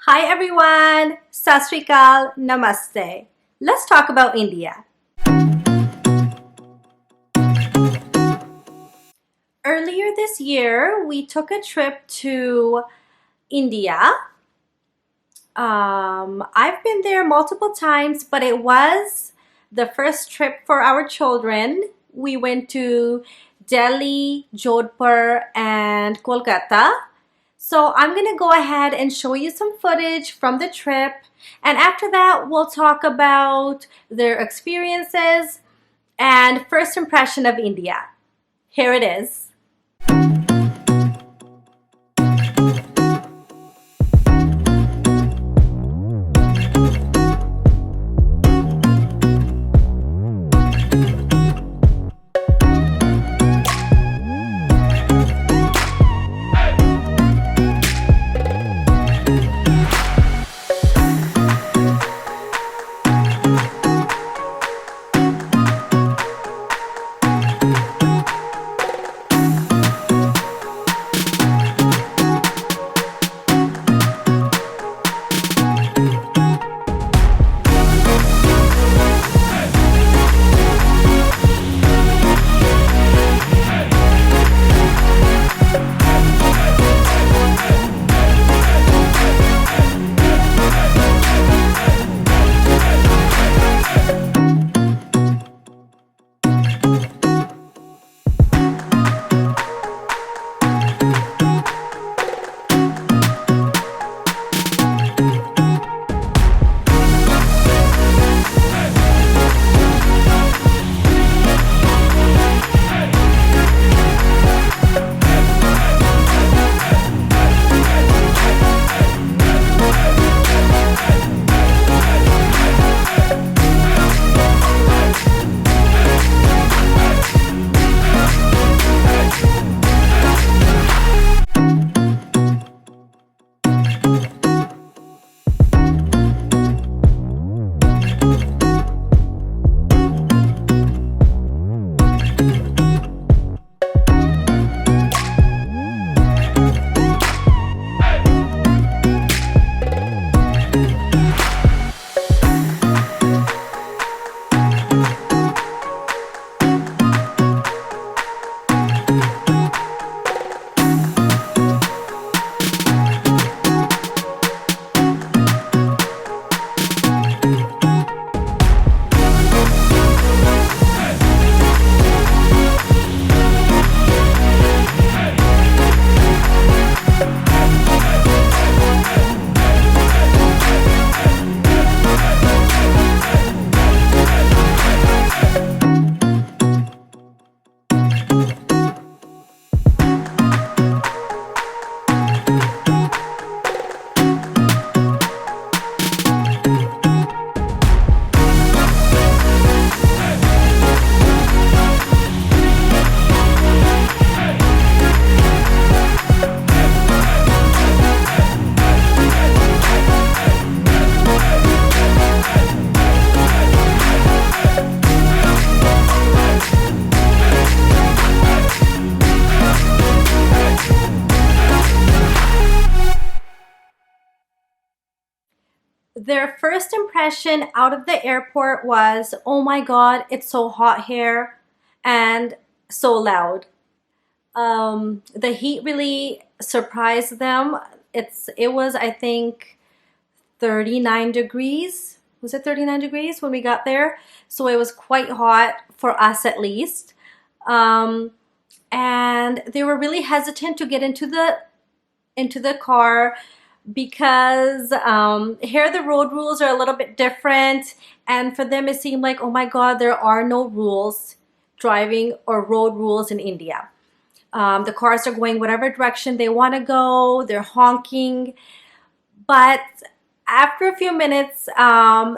Hi everyone, Sat Sri Akal, Namaste. Let's talk about India. Earlier this year, we took a trip to India. I've been there multiple times, but it was the first trip for our children. We went to Delhi, Jodhpur, and Kolkata. So I'm gonna go ahead and show you some footage from the trip. And after that, we'll talk about their experiences and first impression of India. Here it is. Their first impression out of the airport was, oh my God, it's so hot here and so loud. The heat really surprised them. It was, I think, 39 degrees. Was it 39 degrees when we got there? So it was quite hot for us at least. Um, and they were really hesitant to get into the car because here the road rules are a little bit different, and for them it seemed like, oh my God, there are no rules, driving or road rules in India. The cars are going whatever direction they want to go, they're honking. But after a few minutes,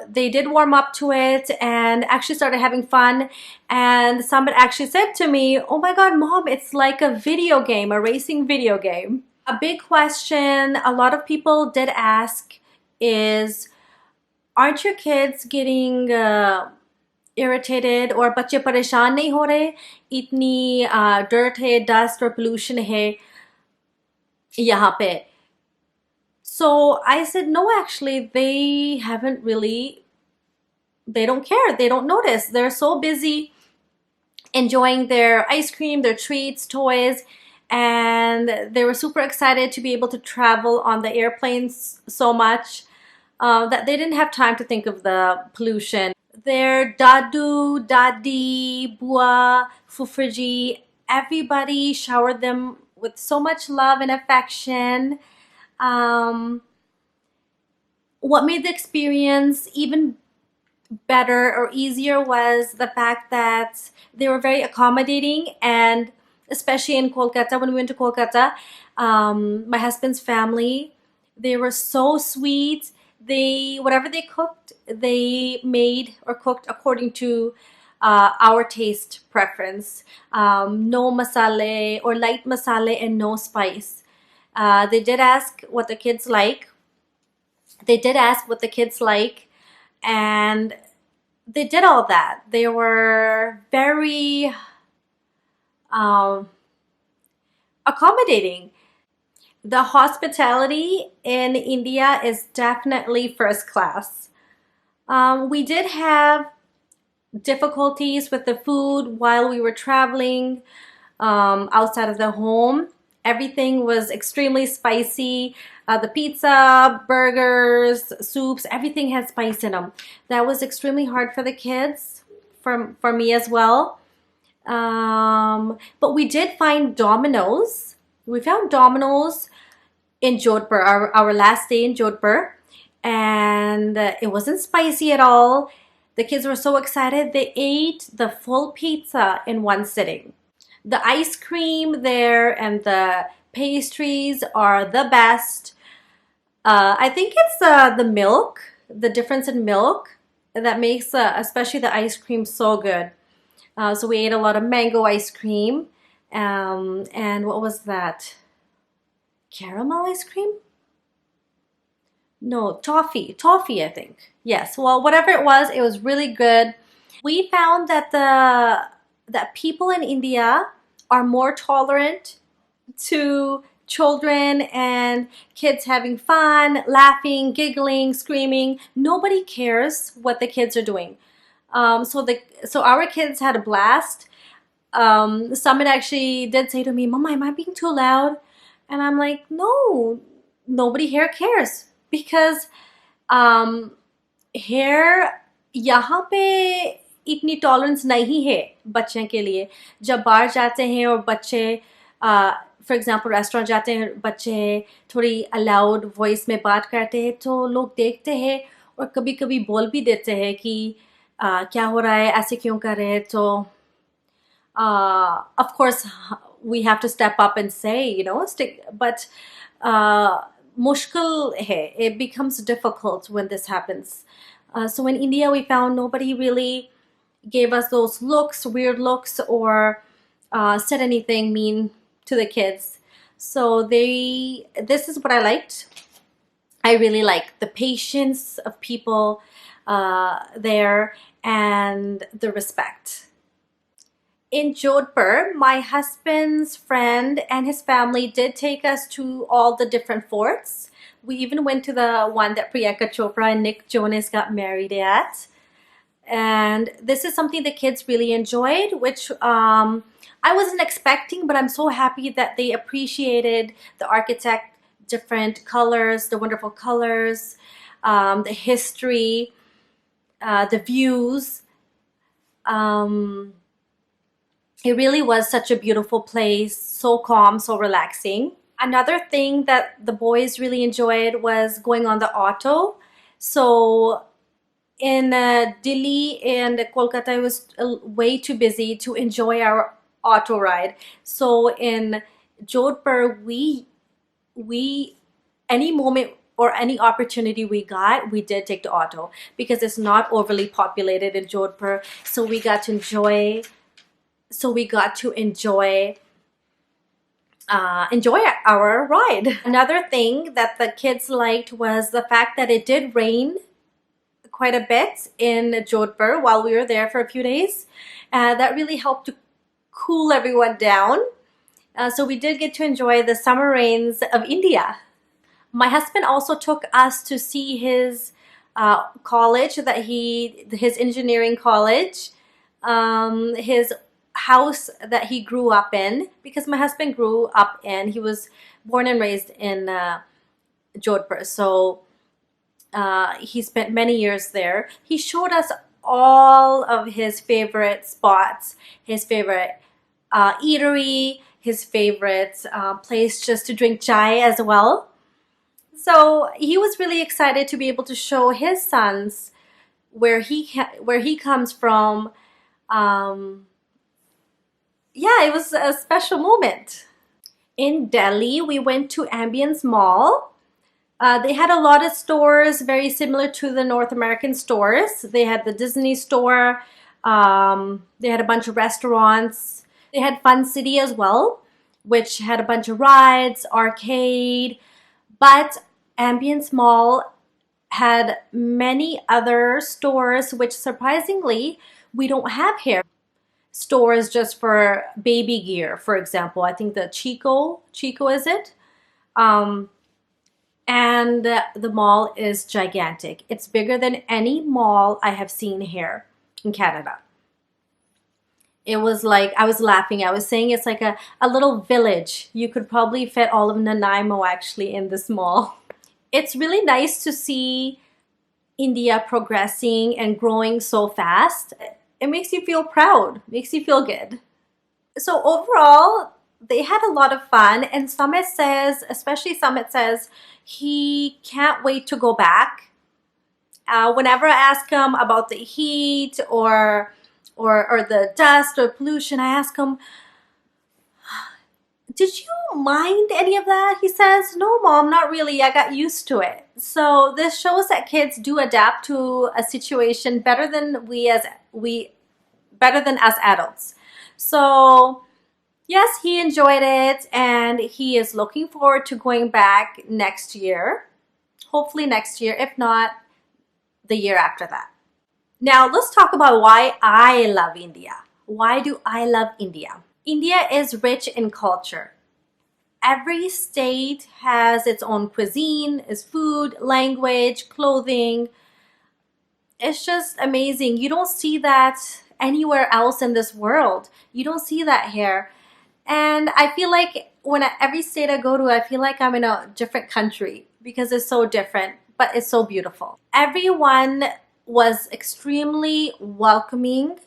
they did warm up to it and actually started having fun. And somebody actually said to me, oh my God, Mom, it's like a video game, a racing video game. A big question a lot of people did ask is, aren't your kids getting irritated और बच्चे परेशान नहीं हो रहे? इतनी dirt है, dust और pollution है यहाँ पे. So I said, no, actually, they haven't really, they don't care. They don't notice. They're so busy enjoying their ice cream, their treats, toys, and they were super excited to be able to travel on the airplanes so much that they didn't have time to think of the pollution. Their dadu, dadi, bua, fufriji, everybody showered them with so much love and affection. Um, what made the experience even better or easier was the fact that they were very accommodating, and especially in Kolkata, when we went to Kolkata, my husband's family, they were so sweet. They, whatever they cooked, they made or cooked according to our taste preference. No masale or light masale and no spice. They did ask what the kids like. They did ask what the kids like, and they did all that. They were very um, accommodating. The hospitality in India is definitely first class. We did have difficulties with the food while we were traveling outside of the home. Everything was extremely spicy. The pizza, burgers, soups, everything had spice in them. That was extremely hard for the kids, for me as well. But we did find Domino's. We found Domino's in Jodhpur, our last day in Jodhpur, and it wasn't spicy at all. The kids were so excited. They ate the full pizza in one sitting. The ice cream there and the pastries are the best. I think it's the milk, the difference in milk that makes especially the ice cream so good. So we ate a lot of mango ice cream. And what was that? Caramel ice cream? No, toffee, I think. Yes, well, whatever it was really good. We found that that people in India are more tolerant to children and kids having fun, laughing, giggling, screaming. Nobody cares what the kids are doing. So our kids had a blast. Someone actually did say to me, "Mama, am I being too loud?" And I'm like, "No, nobody here cares because um, here यहाँ पे इतनी tolerance नहीं है बच्चों के लिए। जब बाहर जाते हैं और बच्चे फॉर एग्जांपल रेस्टोरेंट जाते हैं, बच्चे थोड़ी अलाउड वॉइस में बात करते हैं तो लोग देखते हैं और कभी कभी बोल भी देते हैं कि क्या हो रहा है, ऐसे क्यों कर रहे हैं। तो of course we have to step up and say, stick, but mushkil hai. It becomes difficult when this happens. So in India, we found nobody really gave us those looks, weird looks, or said anything mean to the kids. So this is what I liked. I really liked the patience of people there and the respect. In Jodhpur, my husband's friend and his family did take us to all the different forts. We even went to the one that Priyanka Chopra and Nick Jonas got married at. And this is something the kids really enjoyed, which I wasn't expecting, but I'm so happy that they appreciated the architect, different colors, the wonderful colors, the history, the views. It really was such a beautiful place, so calm, so relaxing. Another thing that the boys really enjoyed was going on the auto. So in Delhi and Kolkata, it was way too busy to enjoy our auto ride. So in Jodhpur, we any moment or any opportunity we got, we did take the auto because it's not overly populated in Jodhpur. So we got to enjoy. Enjoy our ride. Another thing that the kids liked was the fact that it did rain quite a bit in Jodhpur while we were there for a few days. That really helped to cool everyone down. So we did get to enjoy the summer rains of India. My husband also took us to see his college his engineering college, his house that he grew up in, because my husband grew up he was born and raised in Jodhpur. So he spent many years there. He showed us all of his favorite spots, his favorite eatery, his favorite place just to drink chai as well. So he was really excited to be able to show his sons where he comes from. Um, yeah, it was a special moment. In Delhi, we went to Ambience Mall. They had a lot of stores very similar to the North American stores. They had the Disney store. They had a bunch of restaurants. They had Fun City as well, which had a bunch of rides, arcade. But Ambience Mall had many other stores, which surprisingly we don't have here. Stores just for baby gear, for example. I think the Chico is it? Um, and the mall is gigantic. It's bigger than any mall I have seen here in Canada. It was like, I was laughing. I was saying it's like a little village. You could probably fit all of Nanaimo actually in this mall. It's really nice to see India progressing and growing so fast. It makes you feel proud, makes you feel good. So overall, they had a lot of fun, and Summit says, especially Summit says, he can't wait to go back. Whenever I ask him about the heat or the dust or pollution, I ask him, did you mind any of that? He says, no, mom, not really. I got used to it. So this shows that kids do adapt to a situation better than us adults. So yes, he enjoyed it, and he is looking forward to going back next year. Hopefully next year, if not the year after that. Now let's talk about why I love India. Why do I love India? India is rich in culture. Every state has its own cuisine, its food, language, clothing. It's just amazing. You don't see that anywhere else in this world. You don't see that here. And I feel like every state I go to, I feel like I'm in a different country because it's so different, but it's so beautiful. Everyone was extremely welcoming,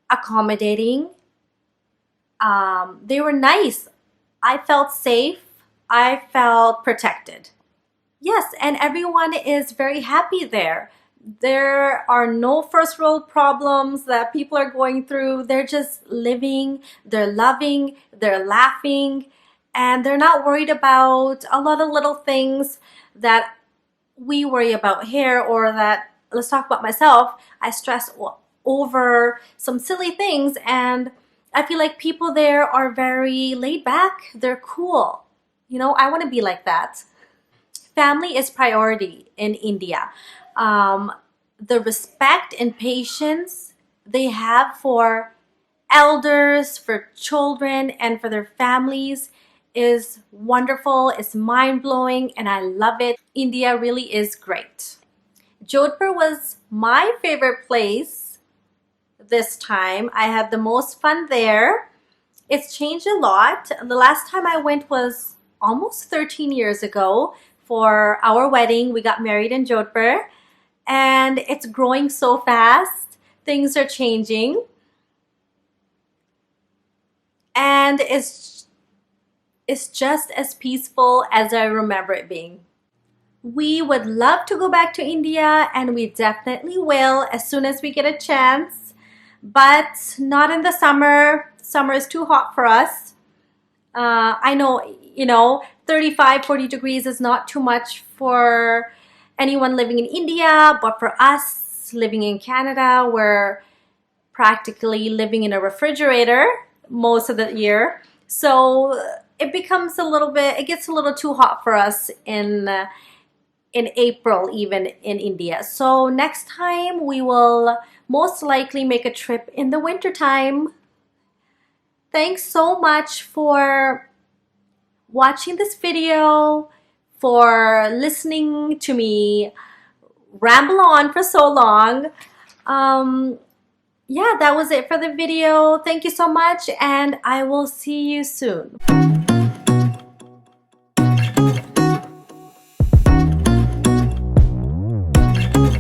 accommodating. They were nice. I felt safe. I felt protected. Yes, and everyone is very happy there. There are no first world problems that people are going through. They're just living, they're loving, they're laughing, and they're not worried about a lot of little things that we worry about here, or that, let's talk about myself, I stress over some silly things, and I feel like people there are very laid back. They're cool. You know, I want to be like that. Family is priority in India. The respect and patience they have for elders, for children, and for their families is wonderful. It's mind-blowing, and I love it. India really is great. Jodhpur was my favorite place this time. I had the most fun there. It's changed a lot. The last time I went was almost 13 years ago for our wedding. We got married in Jodhpur, and it's growing so fast. Things are changing, and it's just as peaceful as I remember it being. We would love to go back to India, and we definitely will as soon as we get a chance, but not in the summer. Summer is too hot for us. I know, 35, 40 degrees is not too much for anyone living in India, but for us living in Canada, we're practically living in a refrigerator most of the year. So it gets a little too hot for us in April, even in India. So next time we will most likely make a trip in the winter time. Thanks so much for watching this video, for listening to me ramble on for so long. Yeah, that was it for the video. Thank you so much, and I will see you soon.